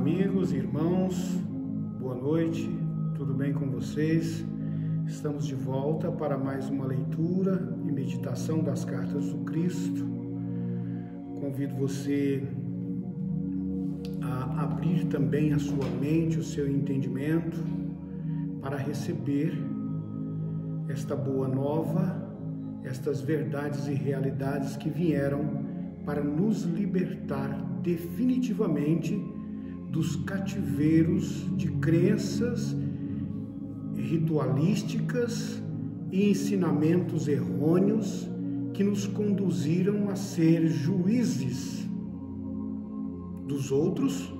amigos, irmãos, boa noite, tudo bem com vocês? Estamos de volta para mais uma leitura e meditação das cartas do Cristo. Convido você a abrir também a sua mente, o seu entendimento, para receber esta boa nova, estas verdades e realidades que vieram para nos libertar definitivamente dos cativeiros de crenças ritualísticas e ensinamentos errôneos que nos conduziram a ser juízes dos outros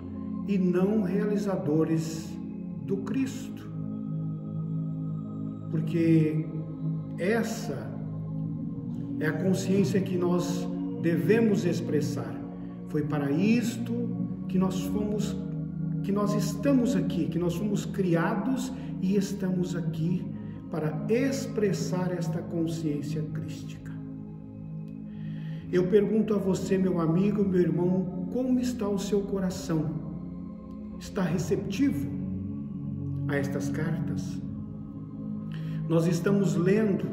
e não realizadores do Cristo. Porque essa é a consciência que nós devemos expressar. Foi para isto que nós estamos aqui, que nós fomos criados e estamos aqui para expressar esta consciência crística. Eu pergunto a você, meu amigo, meu irmão, como está o seu coração? Está receptivo a estas cartas? Nós estamos lendo,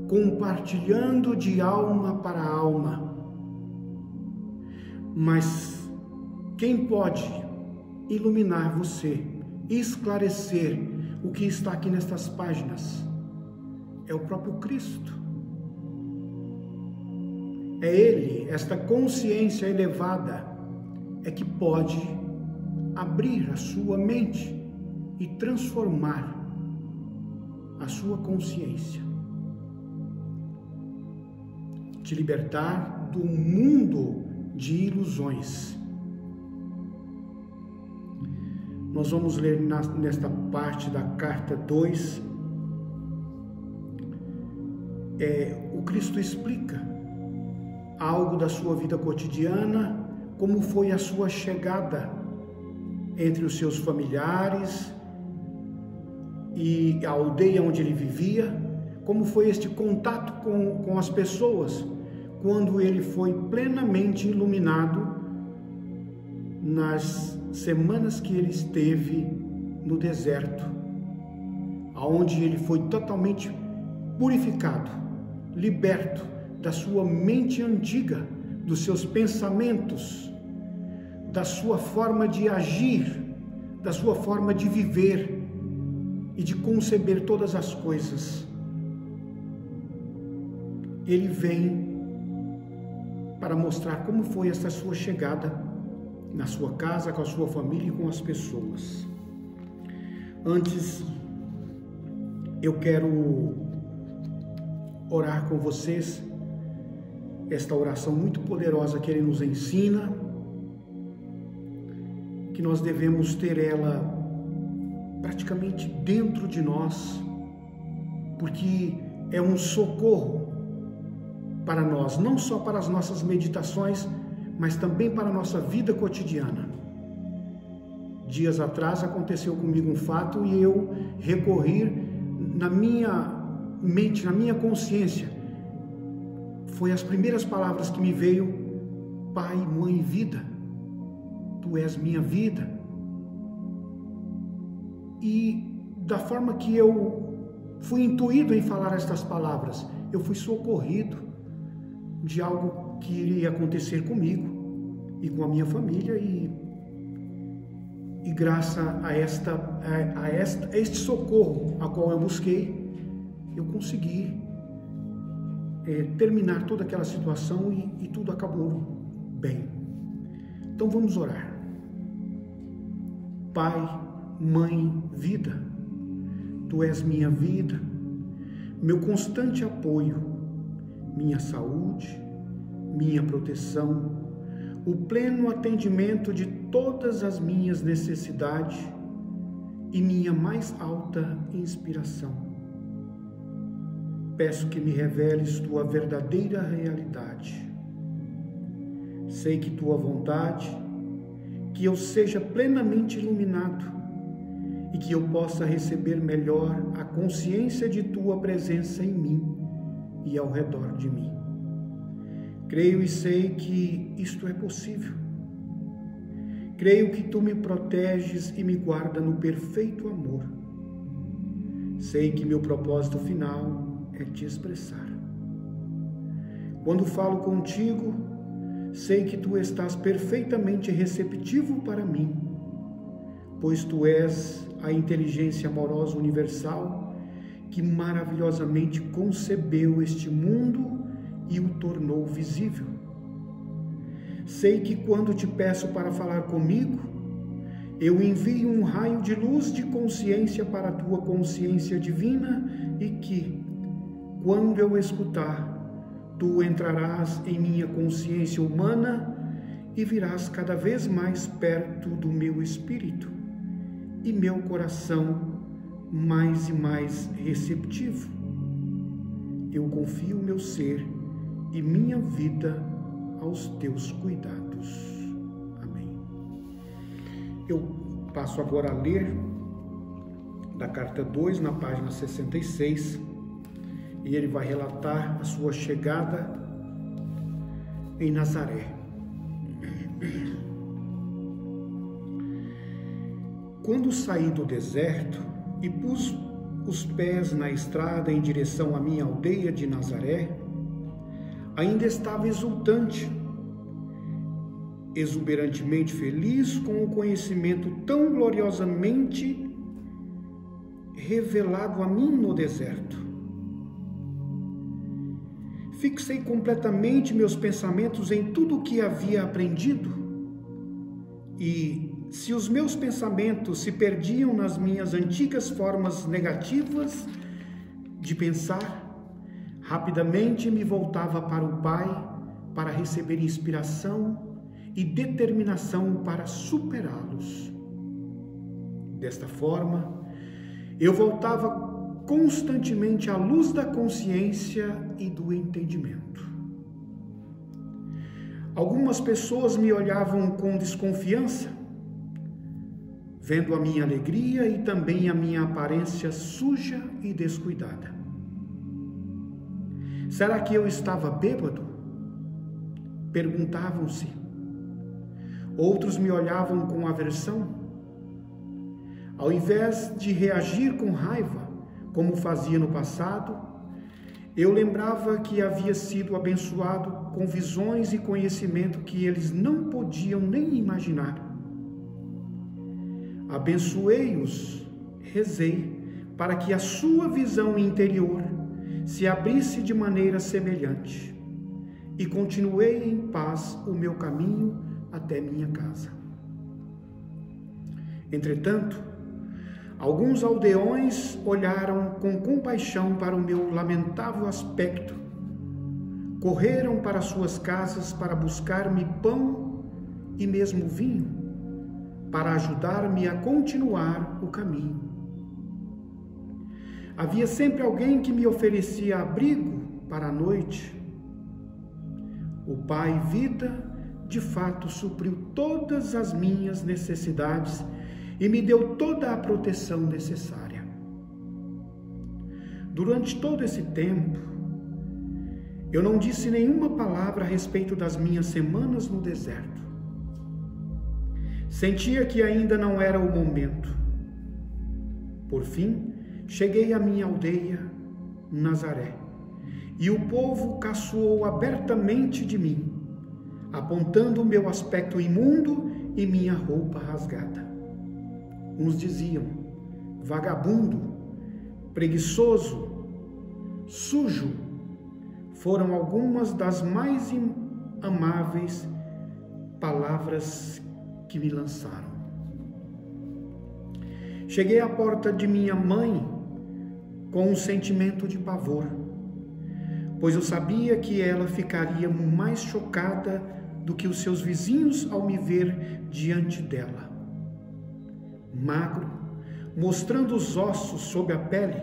compartilhando de alma para alma. Mas quem pode iluminar você, esclarecer o que está aqui nestas páginas? É o próprio Cristo. É Ele, esta consciência elevada, é que pode abrir a sua mente e transformar a sua consciência. Te libertar do mundo de ilusões. Nós vamos ler nesta parte da carta 2, o Cristo explica algo da sua vida cotidiana, como foi a sua chegada entre os seus familiares e a aldeia onde ele vivia, como foi este contato com as pessoas, quando ele foi plenamente iluminado nas semanas que ele esteve no deserto, aonde ele foi totalmente purificado, liberto da sua mente antiga, dos seus pensamentos, da sua forma de agir, da sua forma de viver e de conceber todas as coisas. Ele vem para mostrar como foi essa sua chegada na sua casa, com a sua família e com as pessoas. Antes, eu quero orar com vocês esta oração muito poderosa que ele nos ensina, que nós devemos ter ela praticamente dentro de nós, porque é um socorro para nós, não só para as nossas meditações, mas também para a nossa vida cotidiana. Dias atrás aconteceu comigo um fato e eu recorri na minha mente, na minha consciência. Foi as primeiras palavras que me veio: Pai, Mãe, Vida. Tu és minha vida. E da forma que eu fui intuído em falar estas palavras, eu fui socorrido de algo que iria acontecer comigo e com a minha família, e graças a este socorro a qual eu busquei, eu consegui terminar toda aquela situação e tudo acabou bem. Então vamos orar. Pai, Mãe, Vida, Tu és minha vida, meu constante apoio, minha saúde, minha proteção, o pleno atendimento de todas as minhas necessidades e minha mais alta inspiração. Peço que me reveles Tua verdadeira realidade. Sei que Tua vontade, que eu seja plenamente iluminado e que eu possa receber melhor a consciência de Tua presença em mim e ao redor de mim. Creio e sei que isto é possível. Creio que tu me proteges e me guarda no perfeito amor. Sei que meu propósito final é te expressar. Quando falo contigo, sei que tu estás perfeitamente receptivo para mim, pois tu és a inteligência amorosa universal que maravilhosamente concebeu este mundo e o tornou visível. Sei que quando te peço para falar comigo, eu envio um raio de luz de consciência para a tua consciência divina e que, quando eu escutar, tu entrarás em minha consciência humana e virás cada vez mais perto do meu espírito e meu coração mais e mais receptivo. Eu confio meu ser e minha vida aos teus cuidados. Amém. Eu passo agora a ler da carta 2, na página 66, e ele vai relatar a sua chegada em Nazaré. Quando saí do deserto e pus os pés na estrada em direção à minha aldeia de Nazaré, ainda estava exuberantemente feliz com o conhecimento tão gloriosamente revelado a mim no deserto. Fixei completamente meus pensamentos em tudo o que havia aprendido, e se os meus pensamentos se perdiam nas minhas antigas formas negativas de pensar, rapidamente me voltava para o Pai para receber inspiração e determinação para superá-los. Desta forma, eu voltava constantemente à luz da consciência e do entendimento. Algumas pessoas me olhavam com desconfiança, vendo a minha alegria e também a minha aparência suja e descuidada. Será que eu estava bêbado? Perguntavam-se. Outros me olhavam com aversão. Ao invés de reagir com raiva, como fazia no passado, eu lembrava que havia sido abençoado com visões e conhecimento que eles não podiam nem imaginar. Abençoei-os, rezei, para que a sua visão interior se abrisse de maneira semelhante, e continuei em paz o meu caminho até minha casa. Entretanto, alguns aldeões olharam com compaixão para o meu lamentável aspecto, correram para suas casas para buscar-me pão e mesmo vinho, para ajudar-me a continuar o caminho. Havia sempre alguém que me oferecia abrigo para a noite. O Pai Vida, de fato, supriu todas as minhas necessidades e me deu toda a proteção necessária. Durante todo esse tempo, eu não disse nenhuma palavra a respeito das minhas semanas no deserto. Sentia que ainda não era o momento. Por fim, cheguei à minha aldeia, Nazaré, e o povo caçoou abertamente de mim, apontando o meu aspecto imundo e minha roupa rasgada. Uns diziam: vagabundo, preguiçoso, sujo. Foram algumas das mais amáveis palavras que me lançaram. Cheguei à porta de minha mãe com um sentimento de pavor, pois eu sabia que ela ficaria mais chocada do que os seus vizinhos ao me ver diante dela. Magro, mostrando os ossos sob a pele,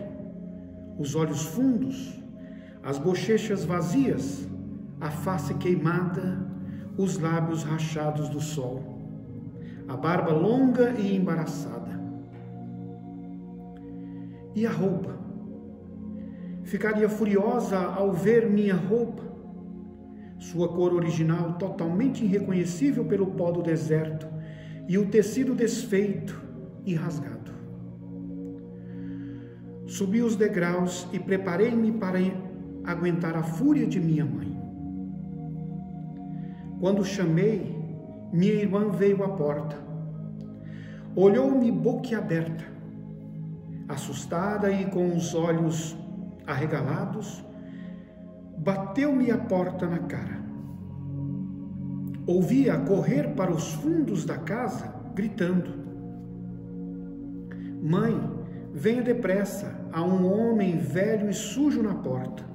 os olhos fundos, as bochechas vazias, a face queimada, os lábios rachados do sol, a barba longa e embaraçada. E a roupa? Ficaria furiosa ao ver minha roupa, sua cor original totalmente irreconhecível pelo pó do deserto, e o tecido desfeito e rasgado. Subi os degraus e preparei-me para aguentar a fúria de minha mãe. Quando chamei, minha irmã veio à porta. Olhou-me boquiaberta, assustada e com os olhos arregalados, bateu-me a porta na cara. Ouvi-a correr para os fundos da casa, gritando: Mãe, venha depressa, há um homem velho e sujo na porta.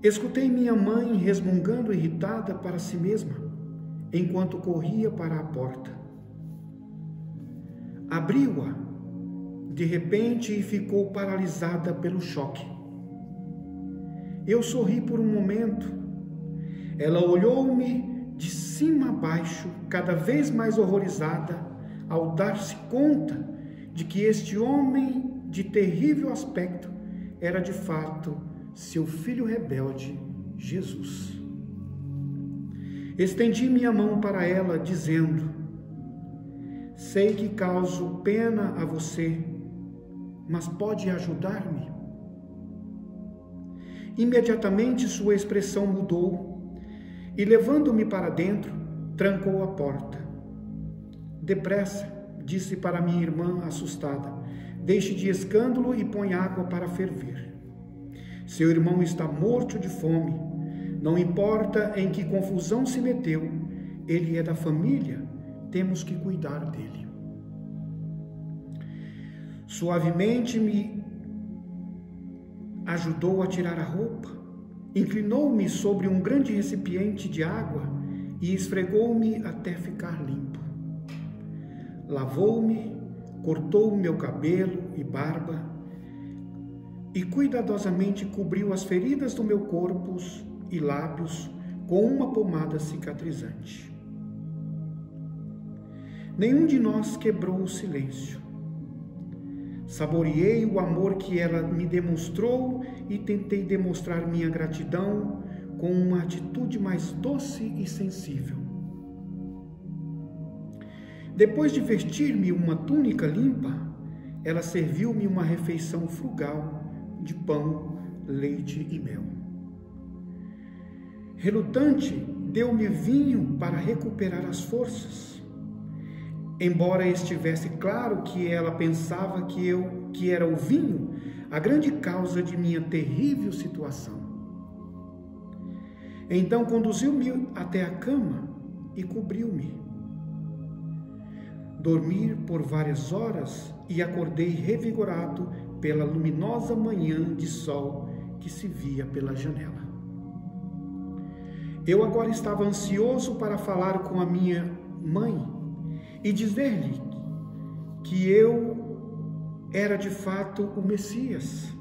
Escutei minha mãe resmungando irritada para si mesma, enquanto corria para a porta. Abriu-a, de repente, e ficou paralisada pelo choque. Eu sorri por um momento. Ela olhou-me de cima a baixo, cada vez mais horrorizada, ao dar-se conta de que este homem de terrível aspecto era de fato seu filho rebelde, Jesus. Estendi minha mão para ela, dizendo: sei que causo pena a você, mas pode ajudar-me? Imediatamente sua expressão mudou e, levando-me para dentro, trancou a porta. Depressa, disse para minha irmã assustada: deixe de escândalo e põe água para ferver. Seu irmão está morto de fome. Não importa em que confusão se meteu, ele é da família, temos que cuidar dele. Suavemente me ajudou a tirar a roupa, inclinou-me sobre um grande recipiente de água e esfregou-me até ficar limpo. Lavou-me, cortou o meu cabelo e barba e cuidadosamente cobriu as feridas do meu corpo e lábios com uma pomada cicatrizante. Nenhum de nós quebrou o silêncio. Saboreei o amor que ela me demonstrou e tentei demonstrar minha gratidão com uma atitude mais doce e sensível. Depois de vestir-me uma túnica limpa, ela serviu-me uma refeição frugal de pão, leite e mel. Relutante, deu-me vinho para recuperar as forças. Embora estivesse claro que ela pensava que era o vinho a grande causa de minha terrível situação. Então conduziu-me até a cama e cobriu-me. Dormi por várias horas e acordei revigorado pela luminosa manhã de sol que se via pela janela. Eu agora estava ansioso para falar com a minha mãe e dizer-lhe que eu era de fato o Messias,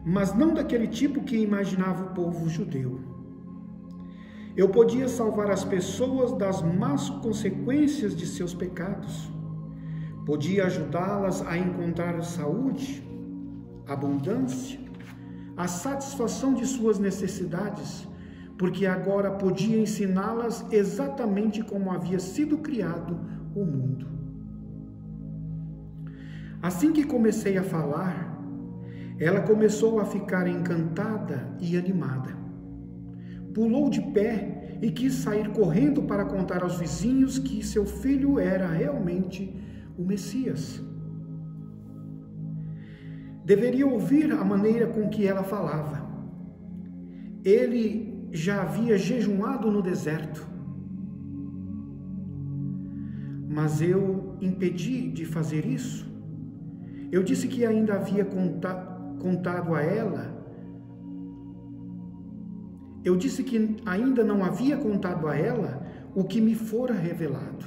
mas não daquele tipo que imaginava o povo judeu. Eu podia salvar as pessoas das más consequências de seus pecados, podia ajudá-las a encontrar saúde, abundância, a satisfação de suas necessidades, porque agora podia ensiná-las exatamente como havia sido criado o mundo. Assim que comecei a falar, ela começou a ficar encantada e animada. Pulou de pé e quis sair correndo para contar aos vizinhos que seu filho era realmente o Messias. Deveria ouvir a maneira com que ela falava. Ele já havia jejuado no deserto. Mas eu impedi de fazer isso. Eu disse que ainda havia contado a ela. Eu disse que ainda não havia contado a ela o que me fora revelado.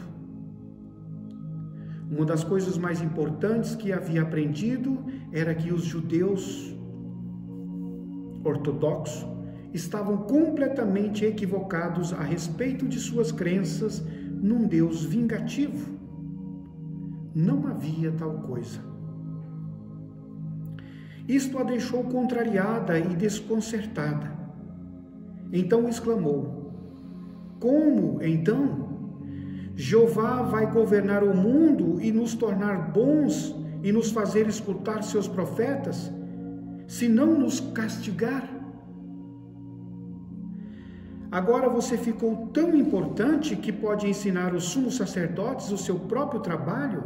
Uma das coisas mais importantes que havia aprendido era que os judeus ortodoxos estavam completamente equivocados a respeito de suas crenças num Deus vingativo. Não havia tal coisa. Isto a deixou contrariada e desconcertada. Então exclamou: como, então? Jeová vai governar o mundo e nos tornar bons e nos fazer escutar seus profetas, se não nos castigar? Agora você ficou tão importante que pode ensinar os sumos sacerdotes o seu próprio trabalho,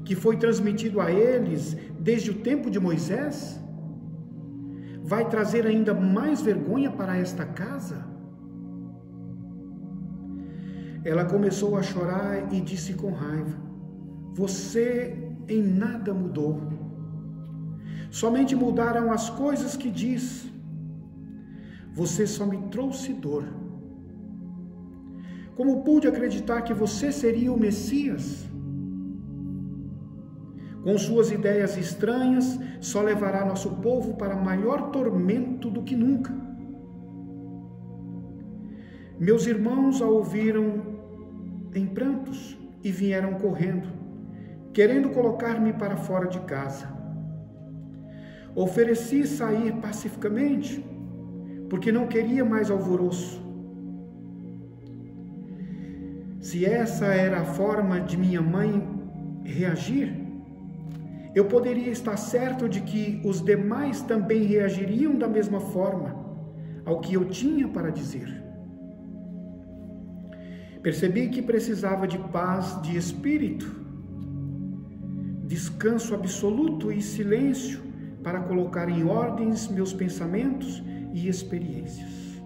que foi transmitido a eles desde o tempo de Moisés? Vai trazer ainda mais vergonha para esta casa? Ela começou a chorar e disse com raiva: você em nada mudou. Somente mudaram as coisas que diz. Você só me trouxe dor. Como pude acreditar que você seria o Messias? Com suas ideias estranhas, só levará nosso povo para maior tormento do que nunca. Meus irmãos a ouviram em prantos e vieram correndo, querendo colocar-me para fora de casa. Ofereci sair pacificamente, porque não queria mais alvoroço. Se essa era a forma de minha mãe reagir, eu poderia estar certo de que os demais também reagiriam da mesma forma ao que eu tinha para dizer. Percebi que precisava de paz de espírito, descanso absoluto e silêncio para colocar em ordens meus pensamentos e experiências.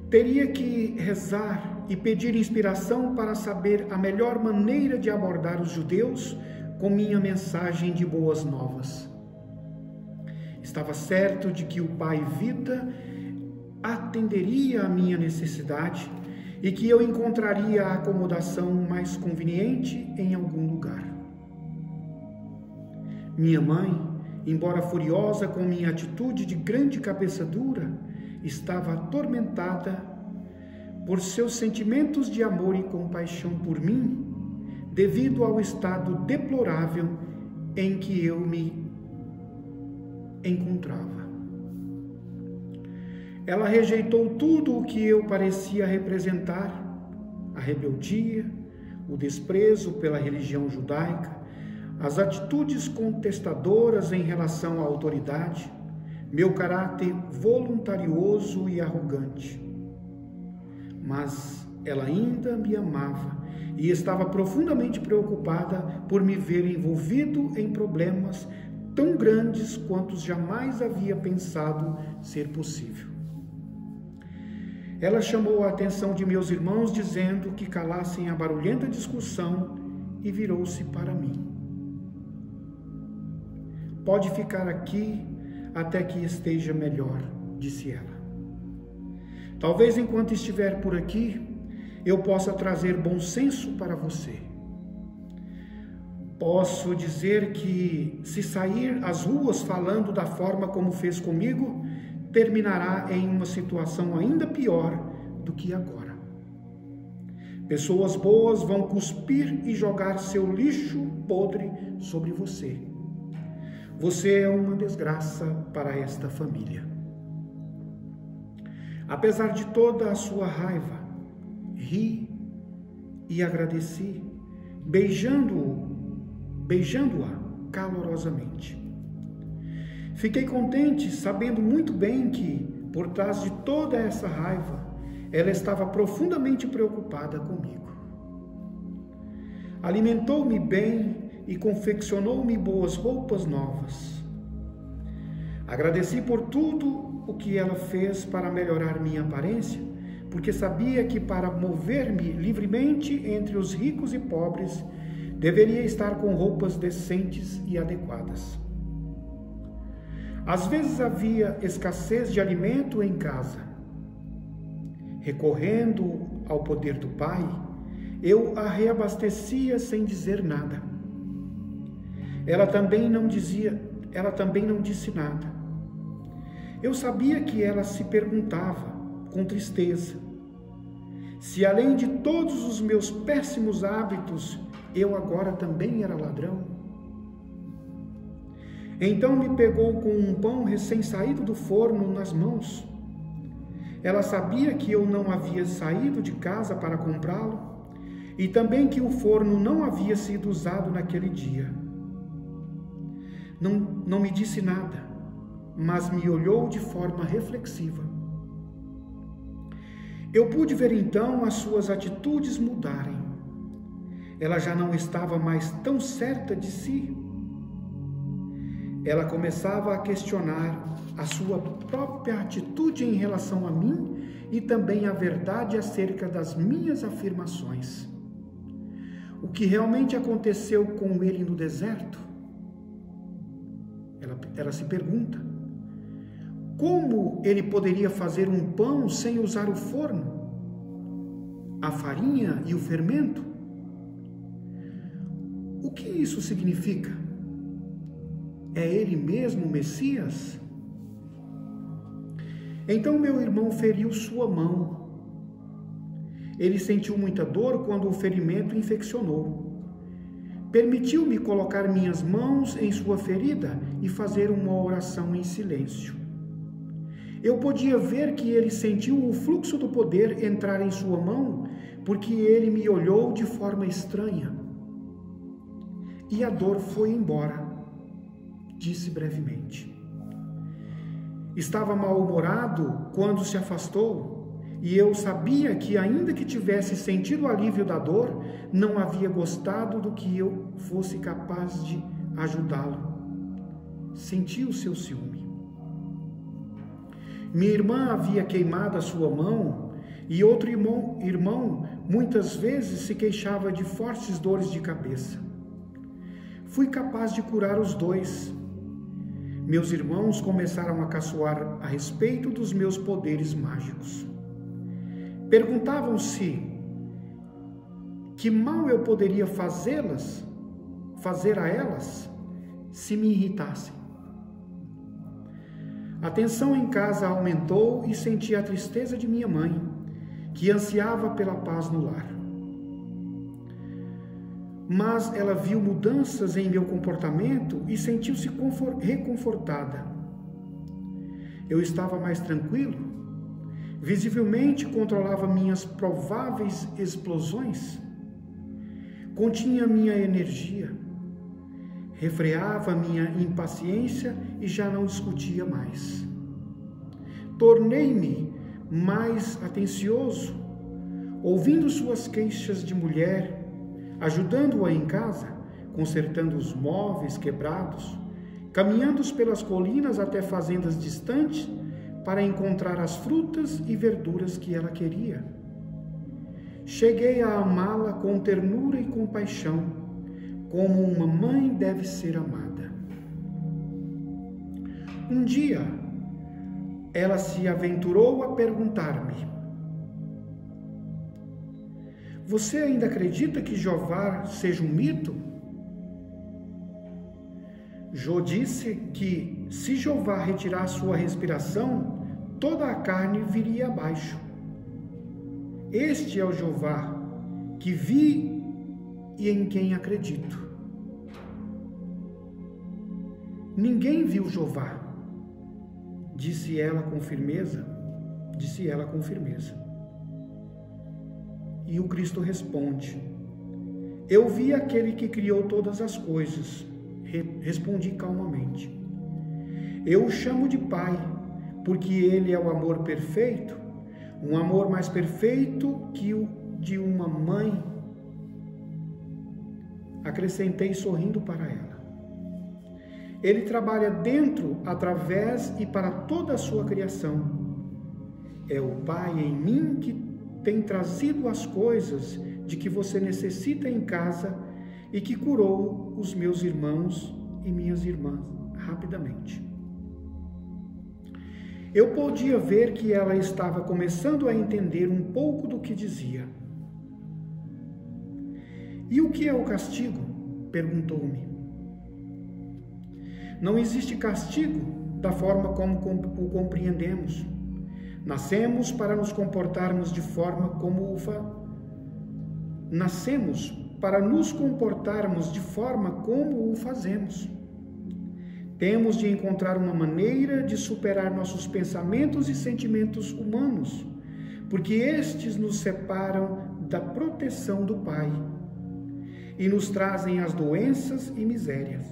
Teria que rezar e pedir inspiração para saber a melhor maneira de abordar os judeus com minha mensagem de boas novas. Estava certo de que o Pai Vida atenderia à minha necessidade e que eu encontraria a acomodação mais conveniente em algum lugar. Minha mãe, embora furiosa com minha atitude de grande cabeça dura, estava atormentada por seus sentimentos de amor e compaixão por mim, devido ao estado deplorável em que eu me encontrava. Ela rejeitou tudo o que eu parecia representar: a rebeldia, o desprezo pela religião judaica, as atitudes contestadoras em relação à autoridade, meu caráter voluntarioso e arrogante. Mas ela ainda me amava e estava profundamente preocupada por me ver envolvido em problemas tão grandes quantos jamais havia pensado ser possível. Ela chamou a atenção de meus irmãos, dizendo que calassem a barulhenta discussão, e virou-se para mim. Pode ficar aqui até que esteja melhor, disse ela. Talvez enquanto estiver por aqui, eu possa trazer bom senso para você. Posso dizer que, se sair às ruas falando da forma como fez comigo, terminará em uma situação ainda pior do que agora. Pessoas boas vão cuspir e jogar seu lixo podre sobre você. Você é uma desgraça para esta família. Apesar de toda a sua raiva, ri e agradeci, beijando-a calorosamente. Fiquei contente, sabendo muito bem que, por trás de toda essa raiva, ela estava profundamente preocupada comigo. Alimentou-me bem e confeccionou-me boas roupas novas. Agradeci por tudo o que ela fez para melhorar minha aparência, porque sabia que para mover-me livremente entre os ricos e pobres, deveria estar com roupas decentes e adequadas. Às vezes havia escassez de alimento em casa. Recorrendo ao poder do Pai, eu a reabastecia sem dizer nada. Ela também não disse nada. Eu sabia que ela se perguntava, com tristeza, se além de todos os meus péssimos hábitos, eu agora também era ladrão. Então me pegou com um pão recém-saído do forno nas mãos. Ela sabia que eu não havia saído de casa para comprá-lo e também que o forno não havia sido usado naquele dia. Não me disse nada, mas me olhou de forma reflexiva. Eu pude ver então as suas atitudes mudarem. Ela já não estava mais tão certa de si. Ela começava a questionar a sua própria atitude em relação a mim e também a verdade acerca das minhas afirmações. O que realmente aconteceu com ele no deserto? Ela se pergunta: como ele poderia fazer um pão sem usar o forno, a farinha e o fermento? O que isso significa? É ele mesmo o Messias? Então meu irmão feriu sua mão. Ele sentiu muita dor quando o ferimento infeccionou. Permitiu-me colocar minhas mãos em sua ferida e fazer uma oração em silêncio. Eu podia ver que ele sentiu o fluxo do poder entrar em sua mão, porque ele me olhou de forma estranha. E a dor foi embora, disse brevemente. Estava mal-humorado quando se afastou, e eu sabia que, ainda que tivesse sentido o alívio da dor, não havia gostado do que eu fosse capaz de ajudá-lo. Senti o seu ciúme. Minha irmã havia queimado a sua mão, e outro irmão muitas vezes se queixava de fortes dores de cabeça. Fui capaz de curar os dois. Meus irmãos começaram a caçoar a respeito dos meus poderes mágicos. Perguntavam-se que mal eu poderia fazer a elas, se me irritassem. A tensão em casa aumentou e senti a tristeza de minha mãe, que ansiava pela paz no lar. Mas ela viu mudanças em meu comportamento e sentiu-se reconfortada. Eu estava mais tranquilo, visivelmente controlava minhas prováveis explosões, continha minha energia, refreava minha impaciência e já não discutia mais. Tornei-me mais atencioso, ouvindo suas queixas de mulher, ajudando-a em casa, consertando os móveis quebrados, caminhando pelas colinas até fazendas distantes para encontrar as frutas e verduras que ela queria. Cheguei a amá-la com ternura e compaixão, como uma mãe deve ser amada. Um dia, ela se aventurou a perguntar-me: você ainda acredita que Jeová seja um mito? Jó disse que, se Jeová retirar sua respiração, toda a carne viria abaixo. Este é o Jeová que vi e em quem acredito. Ninguém viu Jeová, disse ela com firmeza. E o Cristo responde: eu vi aquele que criou todas as coisas. Respondi calmamente: eu o chamo de Pai, porque ele é o amor perfeito, um amor mais perfeito que o de uma mãe. Acrescentei sorrindo para ela: ele trabalha dentro, através e para toda a sua criação. É o Pai em mim que tem trazido as coisas de que você necessita em casa e que curou os meus irmãos e minhas irmãs rapidamente. Eu podia ver que ela estava começando a entender um pouco do que dizia. E o que é o castigo? Perguntou-me. Não existe castigo da forma como o compreendemos. Nascemos para nos comportarmos de forma como o fazemos. Temos de encontrar uma maneira de superar nossos pensamentos e sentimentos humanos, porque estes nos separam da proteção do Pai e nos trazem as doenças e misérias.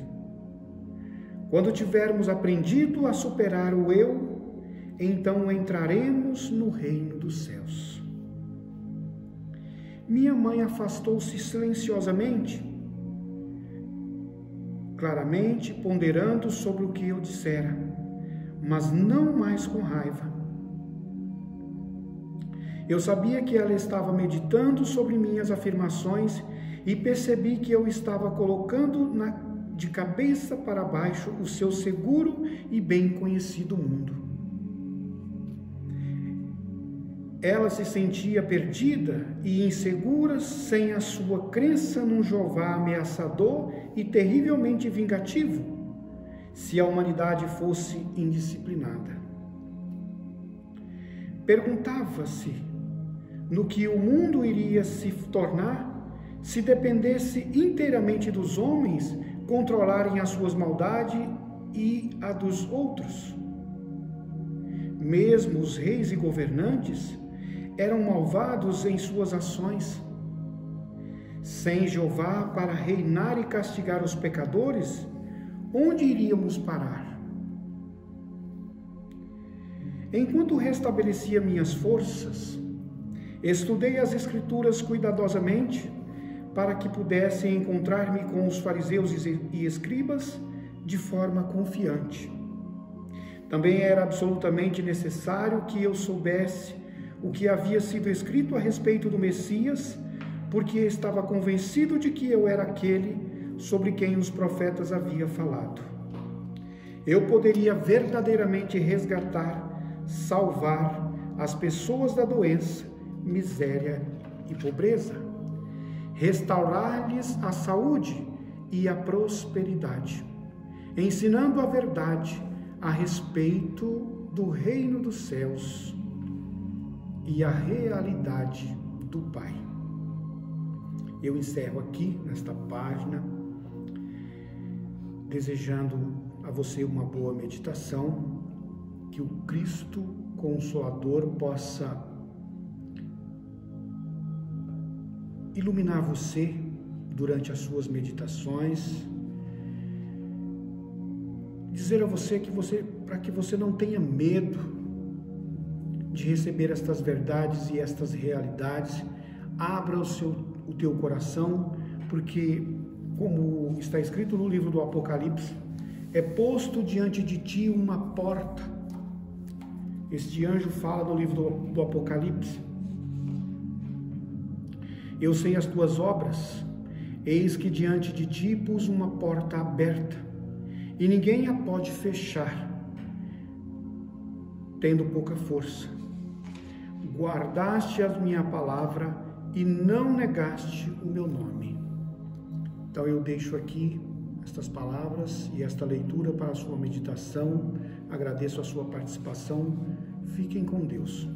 Quando tivermos aprendido a superar o eu, então entraremos no reino dos céus. Minha mãe afastou-se silenciosamente, claramente ponderando sobre o que eu dissera, mas não mais com raiva. Eu sabia que ela estava meditando sobre minhas afirmações e percebi que eu estava colocando de cabeça para baixo o seu seguro e bem conhecido mundo. Ela se sentia perdida e insegura sem a sua crença num Jeová ameaçador e terrivelmente vingativo, se a humanidade fosse indisciplinada. Perguntava-se no que o mundo iria se tornar se dependesse inteiramente dos homens controlarem as suas maldades e a dos outros. Mesmo os reis e governantes eram malvados em suas ações. Sem Jeová para reinar e castigar os pecadores, onde iríamos parar? Enquanto restabelecia minhas forças, estudei as Escrituras cuidadosamente para que pudesse encontrar-me com os fariseus e escribas de forma confiante. Também era absolutamente necessário que eu soubesse o que havia sido escrito a respeito do Messias, porque estava convencido de que eu era aquele sobre quem os profetas haviam falado. Eu poderia verdadeiramente resgatar, salvar as pessoas da doença, miséria e pobreza, restaurar-lhes a saúde e a prosperidade, ensinando a verdade a respeito do reino dos céus e a realidade do Pai. Eu encerro aqui, nesta página, desejando a você uma boa meditação, que o Cristo Consolador possa iluminar você durante as suas meditações, dizer a você para que você não tenha medo de receber estas verdades e estas realidades. Abra o teu coração, porque, como está escrito no livro do Apocalipse, é posto diante de ti uma porta. Este anjo fala no livro do Apocalipse: eu sei as tuas obras, eis que diante de ti pus uma porta aberta, e ninguém a pode fechar, tendo pouca força. Guardaste a minha palavra e não negaste o meu nome. Então eu deixo aqui estas palavras e esta leitura para a sua meditação. Agradeço a sua participação. Fiquem com Deus.